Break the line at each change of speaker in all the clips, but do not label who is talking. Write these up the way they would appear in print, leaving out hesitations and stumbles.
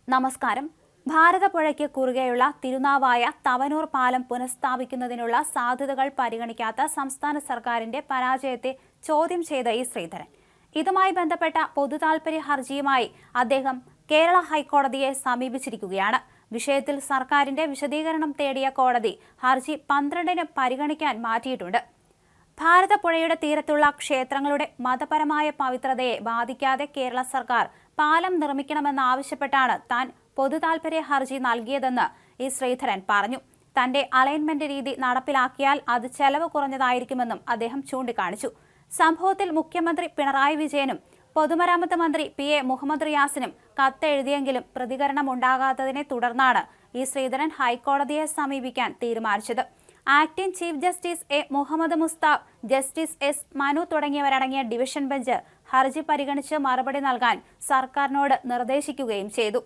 നമസ്കാരം. ഭാരതപ്പുഴയ്ക്ക് കുറുകെയുള്ള തിരുനാവായ തവനൂർ പാലം പുനഃസ്ഥാപിക്കുന്നതിനുള്ള സാധ്യതകൾ പരിഗണിക്കാത്ത സംസ്ഥാന സർക്കാരിന്റെ പരാജയത്തെ ചോദ്യം ചെയ്ത ഇ ശ്രീധരൻ. ഇതുമായി ബന്ധപ്പെട്ട പൊതുതാൽപര്യ ഹർജിയുമായി അദ്ദേഹം കേരള ഹൈക്കോടതിയെ സമീപിച്ചിരിക്കുകയാണ്. വിഷയത്തിൽ സർക്കാരിന്റെ വിശദീകരണം തേടിയ കോടതി ഹർജി 12-ന് പരിഗണിക്കാൻ മാറ്റിയിട്ടുണ്ട്. ഭാരതപ്പുഴയുടെ തീരത്തുള്ള ക്ഷേത്രങ്ങളുടെ മതപരമായ പവിത്രതയെ ബാധിക്കാതെ കേരള സർക്കാർ പാലം നിർമ്മിക്കണമെന്നാവശ്യപ്പെട്ടാണ് താൻ പൊതുതാൽപര്യ ഹർജി നൽകിയതെന്ന് ഇ ശ്രീധരൻ പറഞ്ഞു. തന്റെ അലൈൻമെന്റ് രീതി നടപ്പിലാക്കിയാൽ അത് ചെലവ് കുറഞ്ഞതായിരിക്കുമെന്നും അദ്ദേഹം ചൂണ്ടിക്കാണിച്ചു. സംഭവത്തിൽ മുഖ്യമന്ത്രി പിണറായി വിജയനും പൊതുമരാമത്ത് മന്ത്രി PA മുഹമ്മദ് റിയാസിനും കത്തെഴുതിയെങ്കിലും പ്രതികരണമുണ്ടാകാത്തതിനെ തുടർന്നാണ് ഇ ശ്രീധരൻ ഹൈക്കോടതിയെ സമീപിക്കാൻ തീരുമാനിച്ചത്. Acting chief justice A Muhammad Mustaf, justice S Manu തുടങ്ങിയവരടങ്ങിയ ഡിവിഷൻ ബെഞ്ച് ഹർജി പരിഗണിച്ച് മറുപടി നൽകാൻ സർക്കാരിനോട് നിർദ്ദേശിക്കുകയും ചെയ്തു.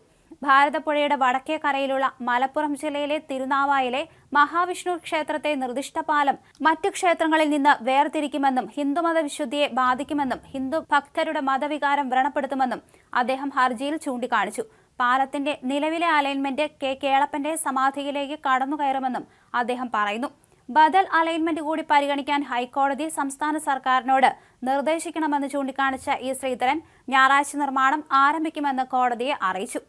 ഭാരതപ്പുഴയുടെ വടക്കേ കരയിലുള്ള മലപ്പുറം ജില്ലയിലെ തിരുനാവായിലെ മഹാവിഷ്ണു ക്ഷേത്രത്തെ നിർദ്ദിഷ്ട പാലം മറ്റു ക്ഷേത്രങ്ങളിൽ നിന്ന് വേർതിരിക്കുമെന്നും ഹിന്ദുമത വിശുദ്ധിയെ ബാധിക്കുമെന്നും ഹിന്ദു ഭക്തരുടെ മതവികാരം വ്രണപ്പെടുത്തുമെന്നും അദ്ദേഹം ഹർജിയിൽ ചൂണ്ടിക്കാണിച്ചു. പാലത്തിന്റെ നിലവിലെ അലൈൻമെന്റ് കേളപ്പന്റെ സമാധിയിലേക്ക് കടന്നുകയറുമെന്നും അദ്ദേഹം പറയുന്നു. ബദൽ അലൈൻമെന്റ് കൂടി പരിഗണിക്കാൻ ഹൈക്കോടതി സംസ്ഥാന സർക്കാരിനോട് നിർദ്ദേശിക്കണമെന്ന് ചൂണ്ടിക്കാണിച്ച ഇ ശ്രീധരൻ ഞായറാഴ്ച നിർമ്മാണം ആരംഭിക്കുമെന്ന് കോടതിയെ അറിയിച്ചു.